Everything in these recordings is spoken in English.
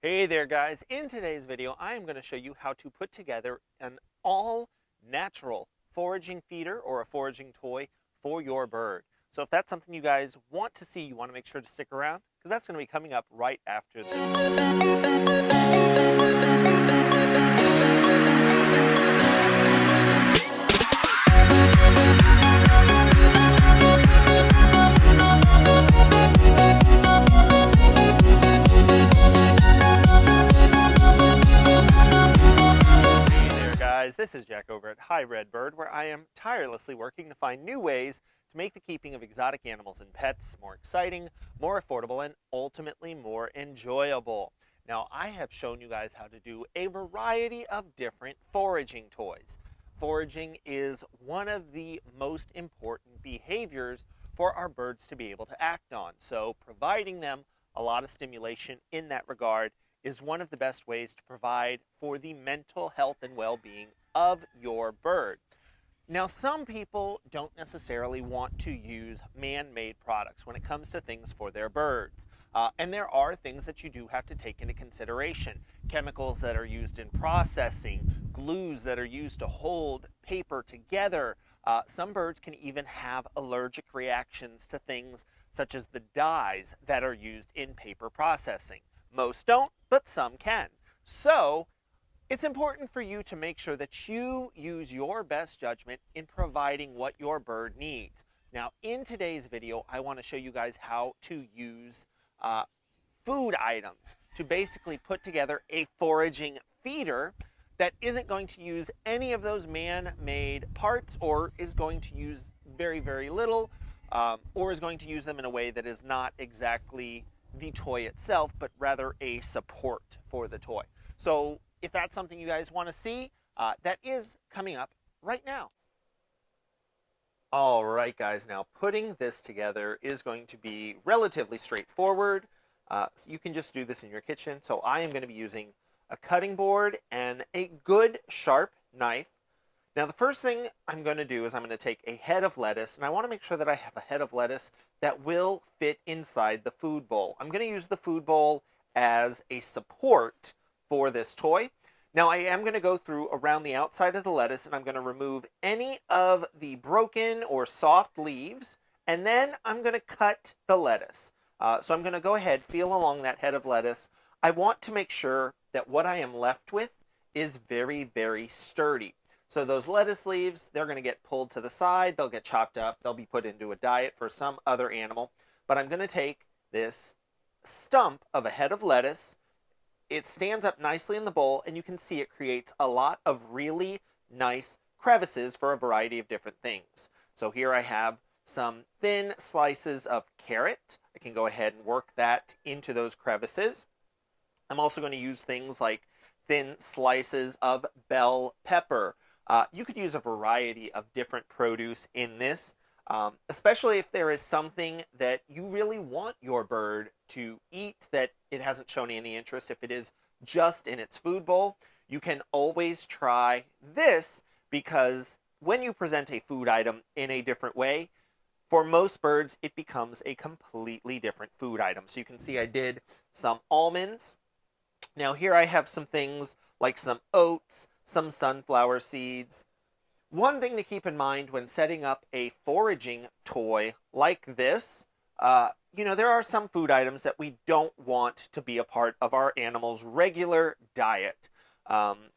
Hey there guys, in today's video I am going to show you how to put together an all-natural foraging feeder or a foraging toy for your bird. So if that's something you guys want to see, you want to make sure to stick around because that's going to be coming up right after this. This is Jack over at Hi Red Bird, where I am tirelessly working to find new ways to make the keeping of exotic animals and pets more exciting, more affordable, and ultimately more enjoyable. Now, I have shown you guys how to do a variety of different foraging toys. Foraging is one of the most important behaviors for our birds to be able to act on. So providing them a lot of stimulation in that regard is one of the best ways to provide for the mental health and well-being of your bird. Now, some people don't necessarily want to use man-made products when it comes to things for their birds. And there are things that you do have to take into consideration. Chemicals that are used in processing, glues that are used to hold paper together. Some birds can even have allergic reactions to things such as the dyes that are used in paper processing. Most don't, but some can. So it's important for you to make sure that you use your best judgment in providing what your bird needs. Now, in today's video, I want to show you guys how to use food items to basically put together a foraging feeder that isn't going to use any of those man-made parts, or is going to use very, very little, or is going to use them in a way that is not exactly the toy itself, but rather a support for the toy. So if that's something you guys want to see, that is coming up right now. All right, guys, now putting this together is going to be relatively straightforward. So you can just do this in your kitchen. So I am going to be using a cutting board and a good sharp knife. Now, the first thing I'm going to do is I'm going to take a head of lettuce, and I want to make sure that I have a head of lettuce that will fit inside the food bowl. I'm going to use the food bowl as a support for this toy. Now, I am going to go through around the outside of the lettuce, and I'm going to remove any of the broken or soft leaves, and then I'm going to cut the lettuce. So I'm going to go ahead, feel along that head of lettuce. I want to make sure that what I am left with is very, very sturdy. So those lettuce leaves, they're going to get pulled to the side, they'll get chopped up, they'll be put into a diet for some other animal. But I'm going to take this stump of a head of lettuce. It stands up nicely in the bowl, and you can see it creates a lot of really nice crevices for a variety of different things. So here I have some thin slices of carrot. I can go ahead and work that into those crevices. I'm also going to use things like thin slices of bell pepper. You could use a variety of different produce in this, especially if there is something that you really want your bird to eat that it hasn't shown any interest. If it is just in its food bowl, you can always try this, because when you present a food item in a different way, for most birds, it becomes a completely different food item. So you can see I did some almonds. Now here I have some things like some oats, some sunflower seeds. One thing to keep in mind when setting up a foraging toy like this, there are some food items that we don't want to be a part of our animal's regular diet.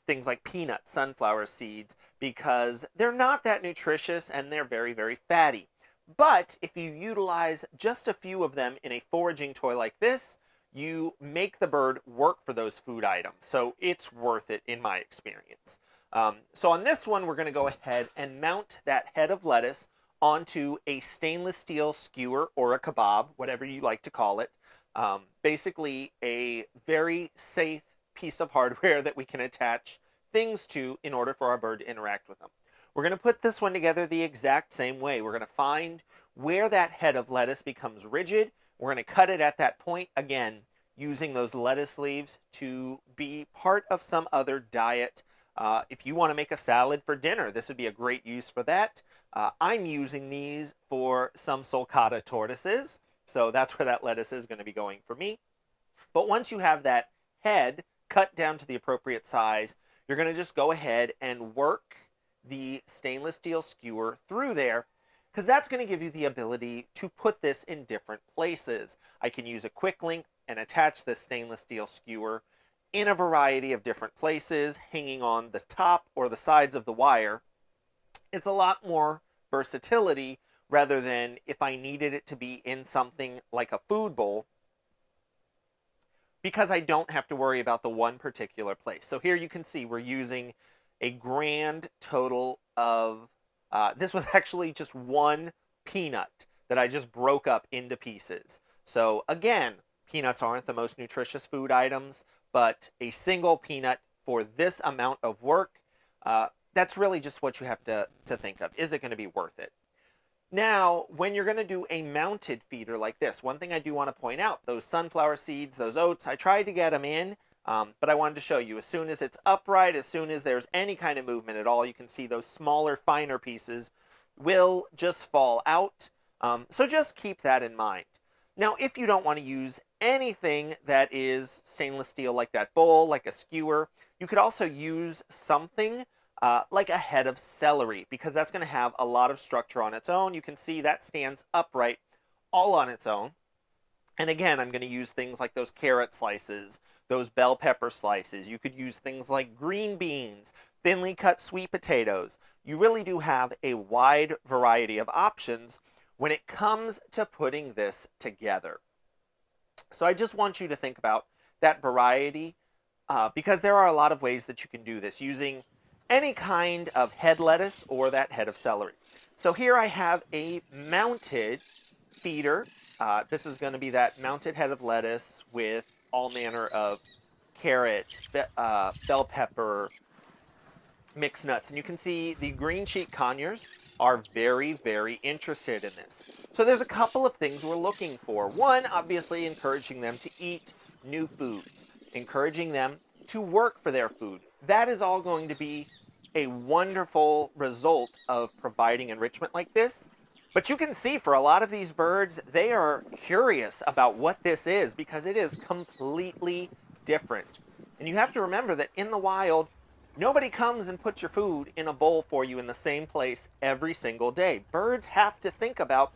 Things like peanuts, sunflower seeds, because they're not that nutritious and they're very, very fatty. But if you utilize just a few of them in a foraging toy like this, you make the bird work for those food items. So it's worth it in my experience. So on this one, we're going to go ahead and mount that head of lettuce onto a stainless steel skewer or a kebab, whatever you like to call it. Basically a very safe piece of hardware that we can attach things to in order for our bird to interact with them. We're going to put this one together the exact same way. We're going to find where that head of lettuce becomes rigid. We're going to cut it at that point, again, using those lettuce leaves to be part of some other diet. If you want to make a salad for dinner, this would be a great use for that. I'm using these for some sulcata tortoises, so that's where that lettuce is going to be going for me. But once you have that head cut down to the appropriate size, you're going to just go ahead and work the stainless steel skewer through there, because that's going to give you the ability to put this in different places. I can use a quick link and attach this stainless steel skewer in a variety of different places, hanging on the top or the sides of the wire. It's a lot more versatility rather than if I needed it to be in something like a food bowl, because I don't have to worry about the one particular place. So here you can see we're using a grand total of, this was actually just one peanut that I just broke up into pieces. So again, peanuts aren't the most nutritious food items, but a single peanut for this amount of work, that's really just what you have to think of. Is it going to be worth it? Now, when you're going to do a mounted feeder like this, one thing I do want to point out, those sunflower seeds, those oats, I tried to get them in, but I wanted to show you, as soon as it's upright, as soon as there's any kind of movement at all, you can see those smaller, finer pieces will just fall out. So just keep that in mind. Now, if you don't want to use anything that is stainless steel like that bowl, like a skewer, you could also use something like a head of celery, because that's going to have a lot of structure on its own. You can see that stands upright all on its own. And again, I'm going to use things like those carrot slices, those bell pepper slices. You could use things like green beans, thinly cut sweet potatoes. You really do have a wide variety of options when it comes to putting this together. So I just want you to think about that variety, because there are a lot of ways that you can do this using any kind of head lettuce or that head of celery. So here I have a mounted feeder. This is going to be that mounted head of lettuce with all manner of carrots, bell pepper, mixed nuts. And you can see the green cheek conures are very, very interested in this. So there's a couple of things we're looking for. One, obviously encouraging them to eat new foods, encouraging them to work for their food. That is all going to be a wonderful result of providing enrichment like this. But you can see for a lot of these birds, they are curious about what this is, because it is completely different. And you have to remember that in the wild, nobody comes and puts your food in a bowl for you in the same place every single day. Birds have to think about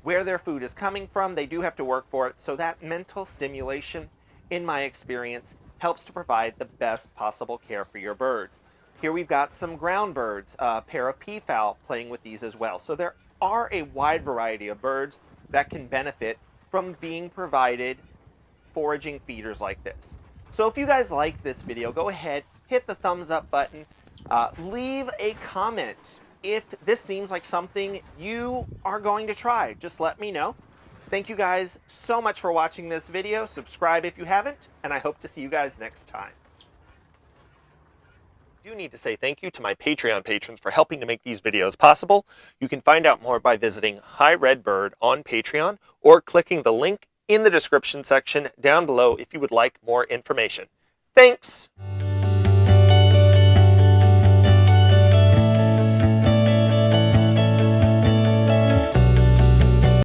where their food is coming from. They do have to work for it. So that mental stimulation, in my experience, helps to provide the best possible care for your birds. Here we've got some ground birds, a pair of peafowl playing with these as well. So there are a wide variety of birds that can benefit from being provided foraging feeders like this. So if you guys like this video, go ahead, hit the thumbs up button, leave a comment if this seems like something you are going to try. Just let me know. Thank you guys so much for watching this video. Subscribe if you haven't, and I hope to see you guys next time. I do need to say thank you to my Patreon patrons for helping to make these videos possible. You can find out more by visiting Hi Red Bird on Patreon or clicking the link in the description section down below if you would like more information. Thanks!